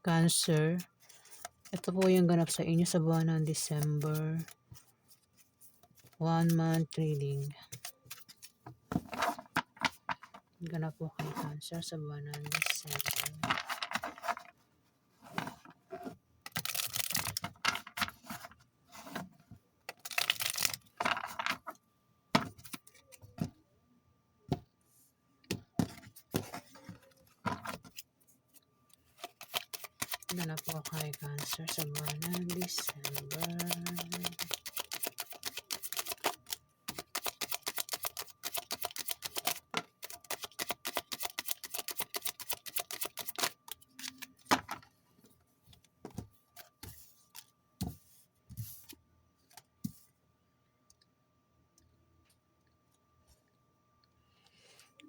Cancer, ito po yung ganap sa inyo sa buwan ng December. 1 month reading. Ganap po kay Cancer sa buwan ng December. Ganap po kay Cancer sa buwan ng December.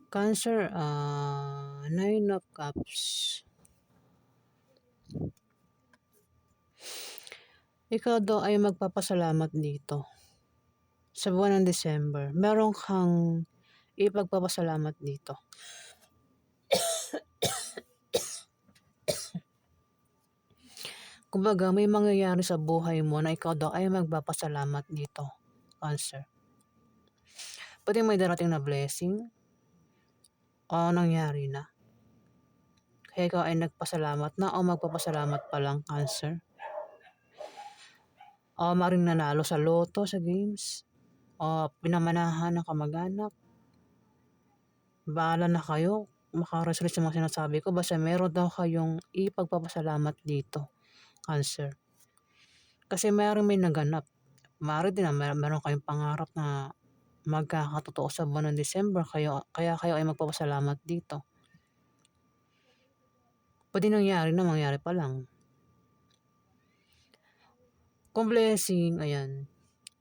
Cancer, 9 of Cups. Ikaw daw ay magpapasalamat dito. Sa buwan ng December, meron kang ipagpapasalamat dito. Kumbaga, may mangyayari sa buhay mo na ikaw daw ay magpapasalamat dito, Cancer. Pwede may darating na blessing o nangyari na. Kaya ikaw ay nagpasalamat na o magpapasalamat pa lang, Cancer. O maring nanalo sa loto, sa games. O pinamanahan ng kamag-anak. Bahala na kayo. Makaresolve sa mga sinasabi ko. Basta meron daw kayong ipagpapasalamat dito, Cancer. Kasi maring may naganap. Maaari din na meron kayong pangarap na magkakatotoo sa buwan ng December. Kaya kayo ay magpapasalamat dito. Pwede nangyari na, mangyari pa lang. Kung blessing, ayan,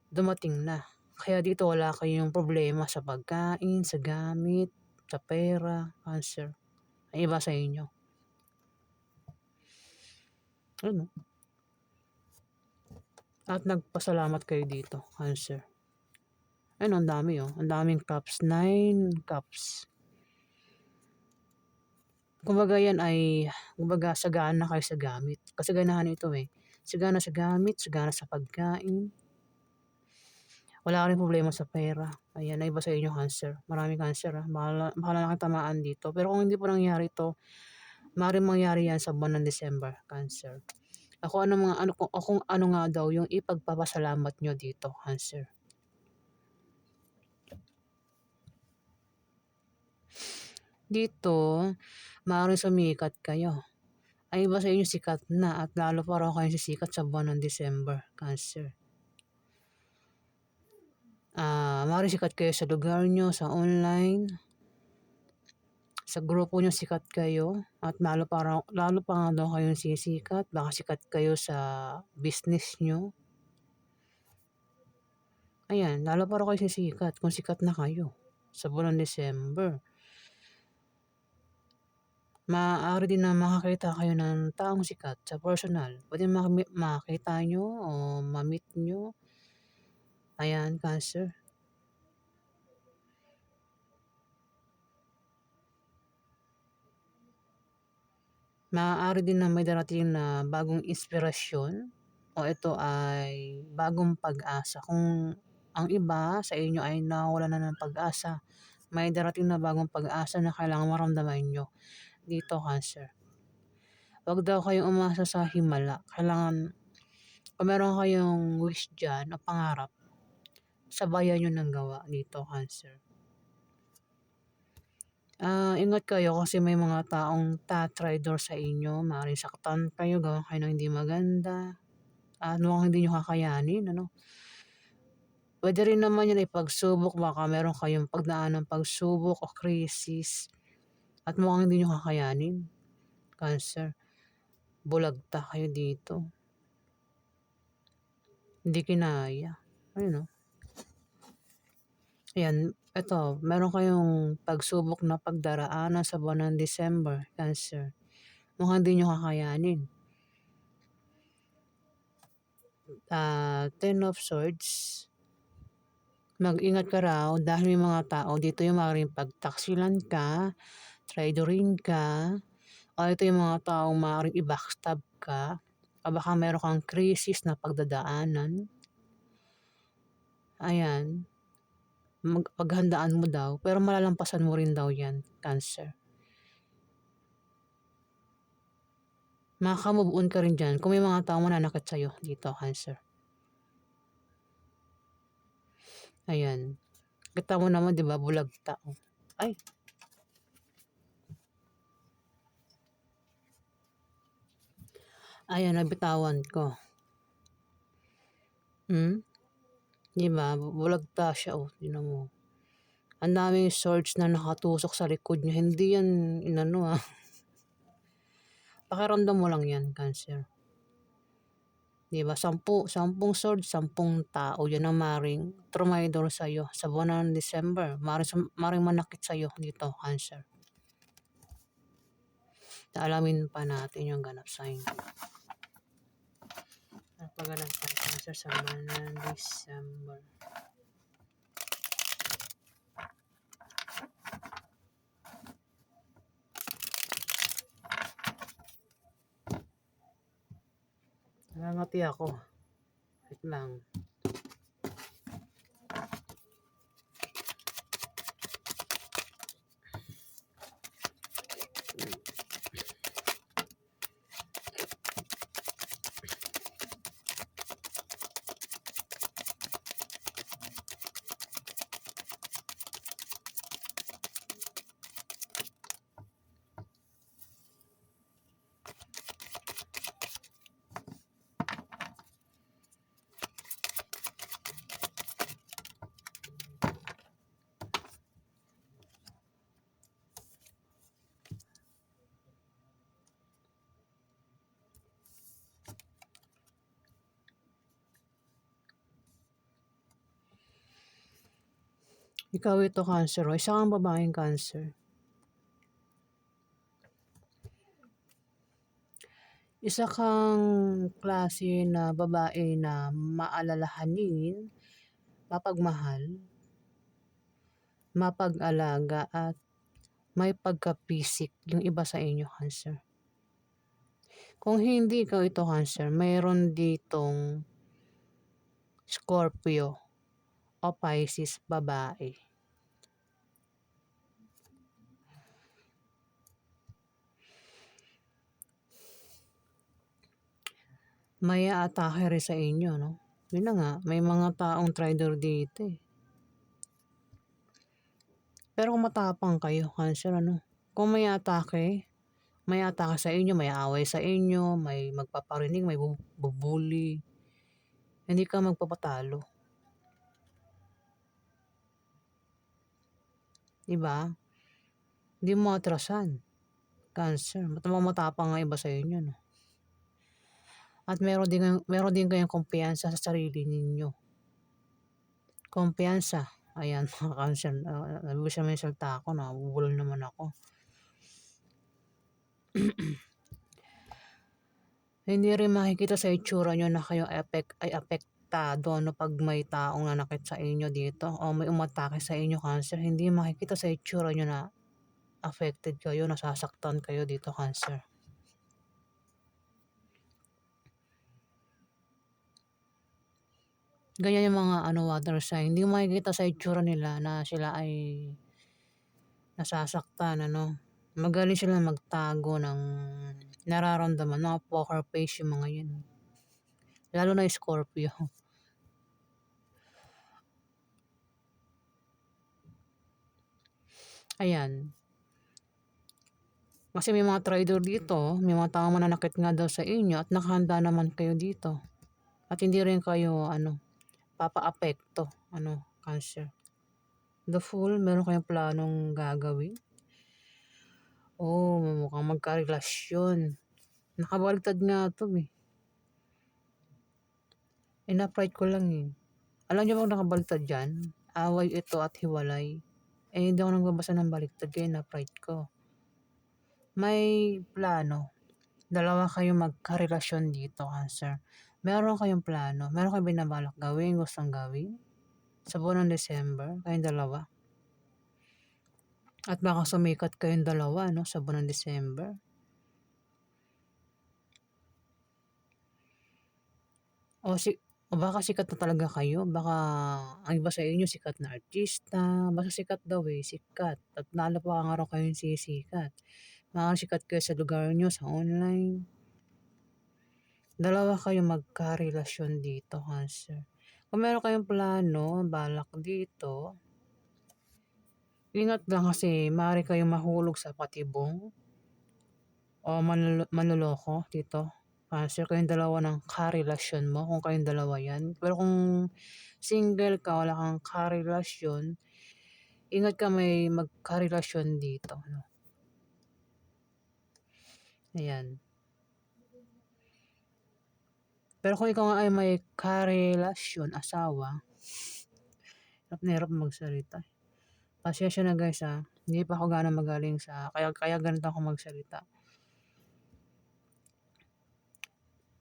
dumating na. Kaya dito wala kayong problema sa pagkain, sa gamit, sa pera, Cancer. Ay iba sa inyo. Ano? At nagpasalamat kayo dito, Cancer. Ano, ang dami oh. Ang daming cups. 9 cups. Kumbaga yan ay, kumbaga sagana kayo sa gamit. Kasi ganahan ito eh. Sagana sa gamit, sagana sa pagkain. Wala ka rin problema sa pera. Ayan, ay iba sa inyo, Cancer. Maraming Cancer ha. Bahala na kang tamaan dito. Pero kung hindi po nangyari ito, maaaring mangyari yan sa buwan ng December, Cancer. Kung ano nga daw yung ipagpapasalamat nyo dito, Cancer. Dito, maaaring sumikat kayo. Ay iba sa inyo sikat na at lalo pa raw kayong sisikat sa buwan ng December, Cancer. Maaaring sikat kayo sa lugar nyo, sa online, sa grupo nyo sikat kayo at lalo pa nga daw kayong sisikat. Baka sikat kayo sa business nyo. Ayan, lalo pa raw kayo sisikat kung sikat na kayo sa buwan ng December. Maaari din na makakita kayo ng taong sikat sa personal. Pwede makita nyo o ma-meet nyo. Ayan, Cancer. Maaari din na may darating na bagong inspirasyon o ito ay bagong pag-asa. Kung ang iba sa inyo ay nawala na ng pag-asa, may darating na bagong pag-asa na kailangan maramdaman nyo dito, Cancer. Huwag daw kayong umasa sa himala. Kailangan, kung meron kayong wish dyan o pangarap, sabayan nyo ng gawa dito, Cancer. Ingat kayo kasi may mga taong tatraidor sa inyo. Maaaring saktan kayo, gawa kayo ng hindi maganda. Mukhang hindi nyo kakayanin, ano. Pwede rin naman yan ipagsubok. Baka meron kayong pagdaan ng pagsubok o crisis. At mukhang hindi nyo kakayanin, Cancer. Bulagta kayo dito. Hindi kinaya. Ayun o. Ayan, eto, meron kayong pagsubok na pagdaraanan sa buwan ng December, Cancer. Mukhang hindi nyo kakayanin. 10 of Swords. Mag-ingat ka raw dahil may mga tao dito yung maaaring pagtaksilan ka, traidorin ka, O ito yung mga taong maaaring i-backstab ka, o baka meron kang krisis na pagdadaanan. Ayan, paghandaan mo daw, pero malalampasan mo rin daw yan, Cancer. Makaka-move on ka rin dyan kung may mga taong mananakit sa'yo dito, Cancer. Ayan. Kita mo naman, di ba, bulag tao. Ay, ayan, nabitawan ko. Di ba, bulagta siya, oh, tingnan mo. Ang daming swords na nakatusok sa likod niya. Hindi yan, inano pakiramdam mo lang yan, Cancer. Di ba, sampung sword, 10 tao. Yan ang maring trumaydor sa'yo sa buwan ng December. Maring manakit sa'yo dito, Cancer. Alamin pa natin yung ganap sa inyo. Napagalang sa Cancer sa buwan ng December. Nangangati ako. Wait lang. Ikaw ito, Cancer. O, isa kang babaeng Cancer. Isa kang klase na babae na maalalahanin, mapagmahal, mapag-alaga, at may pagkapisik yung iba sa inyo, Cancer. Kung hindi ikaw ito, Cancer, mayroon ditong Scorpio o Pisces babae. May aatake rin sa inyo, no? Yun na nga, may mga taong traidor dito eh. Pero kung matapang kayo, Cancer, ano? Kung may atake sa inyo, may away sa inyo, may magpaparinig, may bubuli, hindi ka magpapatalo. Diba? Hindi mo atrasan. Cancer. Matapang nga iba sa inyo, no? At meron din kayong kumpiyansa sa sarili ninyo. Kumpiyansa. Ayan, mga Cancer. Nabibig siya may salta ako, nabubulol naman ako. Hindi rin makikita sa itsura nyo na kayo ay apektado no, pag may taong nanakit sa inyo dito o may umatake sa inyo, Cancer. Hindi makikita sa itsura nyo na affected kayo, nasasaktan kayo dito, Cancer. Ganyan yung mga water sign. Hindi mo makikita sa itsura nila na sila ay nasasaktan, Magaling sila magtago ng nararamdaman. Mga poker face yung mga yun. Lalo na Scorpio. Ayan. Kasi may mga traidor dito, may mga taong mananakit nga daw sa inyo at nakahanda naman kayo dito. At hindi rin kayo, papa-apekto, Cancer. The Fool, meron kayong planong gagawin? Oh, mukhang magkarelasyon. Nakabaligtad nga to eh. In-upright ko lang eh. Alam niyo bang nakabaligtad dyan? Away ito at hiwalay. Hindi ako nagbabasa ng baligtad kaya in-upright ko. May plano. Dalawa kayong magkarelasyon dito, Cancer. Meron kayong plano. Meron kayong binabalak gawin, gustong gawin. Sa buwan ng December, kayong dalawa. At baka sumikat kayong dalawa, sa buwan ng December. O baka sikat na talaga kayo, baka ang iba sa inyo sikat na artista, basta sikat daw, sikat at lalo pa ang araw kayong sisikat. Maaaring sikat kayo sa lugar niyo, sa online. Dalawa kayong magkarelasyon dito, Cancer. Kung meron kayong plano, balak dito, ingat lang kasi maaari kayong mahulog sa patibong o manloloko dito. Cancer, kayong dalawa ng karelasyon mo, kung kayong dalawa yan. Pero kung single ka, wala kang karelasyon, ingat ka may magkarelasyon dito. No? Ayan. Pero kung ikaw nga ay may karelasyon, asawa, hirap na hirap magsalita. Pasensya na guys ha. Hindi pa ako gano'ng magaling sa, kaya ganito ako magsalita.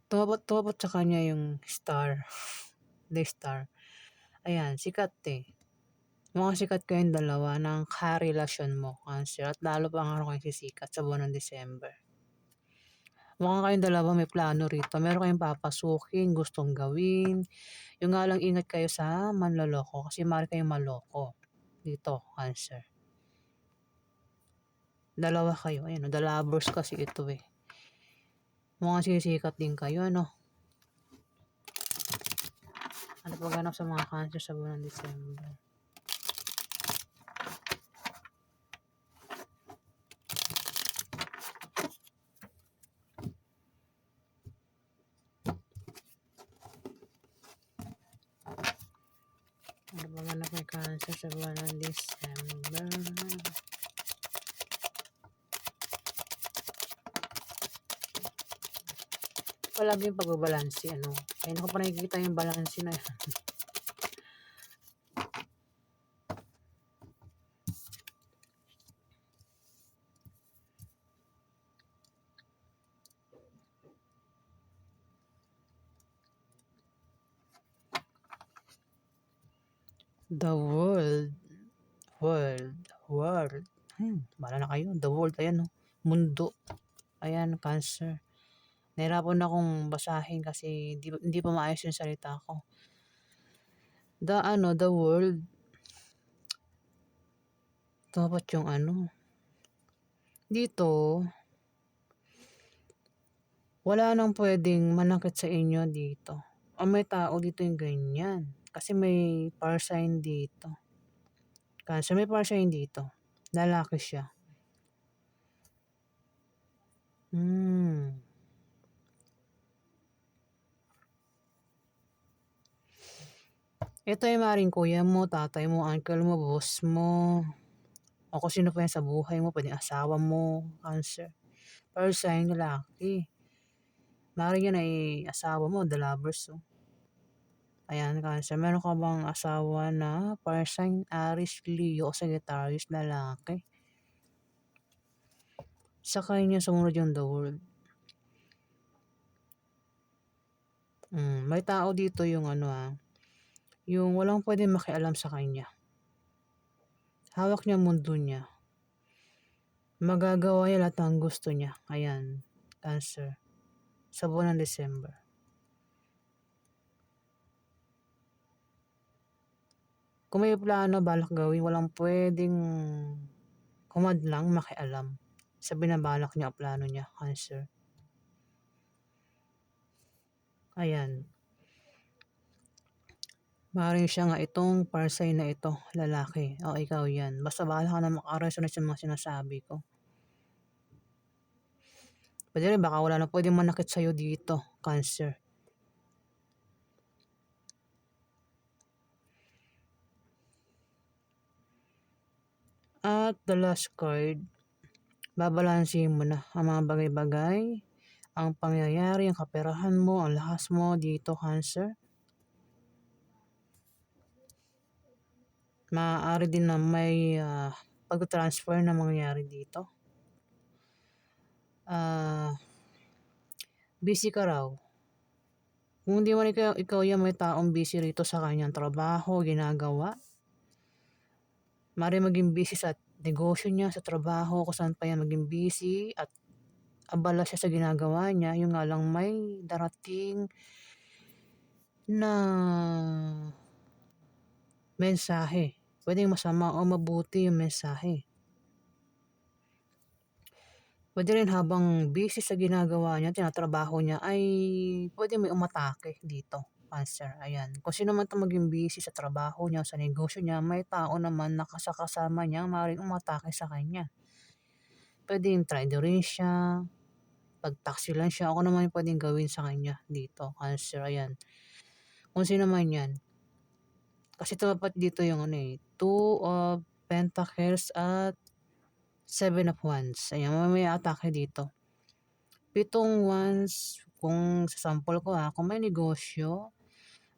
Tumabot sa kanya yung star. The star. Ayan, sikat eh. Mukhang sikat kayong dalawa ng karelasyon mo, Cancer. At lalo pa ang araw kayo sisikat sa buwan ng December. Mukhang kayong dalawa may plano rito. Meron kayong papasukin, gustong gawin. Yung nga lang ingat kayo sa manloloko kasi maaari kayong maloko dito, Cancer. Dalawa kayo. Ayan, the lovers kasi ito eh. Mukhang sisikat din kayo, ano? Ano pa ganap sa mga Cancer sa buwan ng December? Ano pa ganap may Cancer sa buwan ng December? Palagi yung pagbabalansi, ano? Ayun ko pa nakikita yung balansi na yan. The world. World. Bala na kayo. The world. Ayan, no? Mundo. Ayan, Cancer. Nahirapan akong basahin kasi hindi pa maayos yung salita ko. The world. Dapat yung ano. Dito, wala nang pwedeng manakit sa inyo dito. O may tao dito yung ganyan. Kasi may power sign dito. Cancer, may power sign dito. Lalaki siya. Ito ay maring kuya mo, tatay mo, uncle mo, boss mo. O kung sino pa yan sa buhay mo, pwedeng asawa mo, Cancer. Power sign, lalaki. Maring yan ay asawa mo, the lovers. Oh. Ayan, Cancer. Meron ka bang asawa na power sign, Aries, Leo, o Sagittarius, lalaki? Sa kanya sumunod yung the world. May tao dito yung ano yung walang pwedeng makialam sa kanya. Hawak niya mundo niya. Magagawa niya lahat ng gusto niya. Ayan, Cancer. Sa buwan ng December. Kung may plano, balak gawin, walang pwedeng humadlang makialam sa binabalak niya o plano niya, Cancer. Ayan. Maaaring siya nga itong parsay na ito, lalaki. O ikaw yan. Basta bahala ka na makaresunod sa mga sinasabi ko. Pwede rin, baka wala na pwedeng manakit sa'yo dito, Cancer. At the last card, babalansin mo na ang mga bagay-bagay, ang pangyayari, ang kaperahan mo, ang lakas mo dito, Cancer. Maaari din na may pag-transfer na mangyayari dito. Busy ka raw. Kung hindi man ikaw yan, may taong busy rito sa kanyang trabaho, ginagawa. Maaari maging busy sa negosyo niya, sa trabaho, kung saan pa yan maging busy at abala siya sa ginagawa niya. Yung nga lang may darating na mensahe. Puwedeng masama o mabuti yung mensahe. Puwede rin habang busy sa ginagawa niya, tinatrabaho niya ay puwedeng may umatake dito, Cancer, ayan. Kung sino man 'tong maging busy sa trabaho niya, sa negosyo niya, may tao naman na kasama niya maaaring umatake sa kanya. Puwedeng traidorin siya, pagtaksilan siya, o kung ano man yung puwedeng gawin sa kanya dito, Cancer, ayan. Kung sino man 'yan. Kasi dapat dito yung ano, Two of Pentacles at Seven of Wands, ayan, may atake dito. 7 wands, kung sa sample ko, kung may negosyo,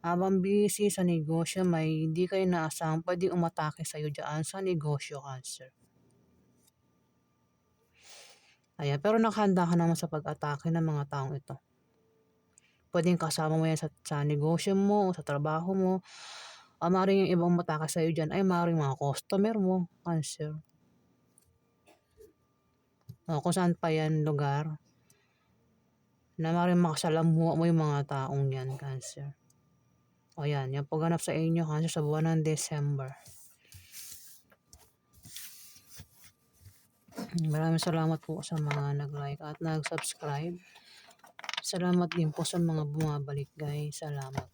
habang busy sa negosyo may hindi kayo inaasahang puwedeng umatake sa'yo diyaan sa negosyo, Cancer. Ayan, pero nakahanda ka naman sa pag-atake ng mga taong ito. Puwedeng kasama mo 'yan sa negosyo mo o sa trabaho mo, o maaaring yung ibang umatake sa'yo diyan ay maaaring mga customer mo, Cancer. O kung saan pa 'yan lugar na maaaring makasalamuha mo yung mga taong 'yan, Cancer. O 'yan, 'yan po ganap sa inyo, Cancer, sa buwan ng December. Maraming salamat po sa mga nag-like at nag-subscribe. Salamat din po sa mga bumabalik, guys. Salamat.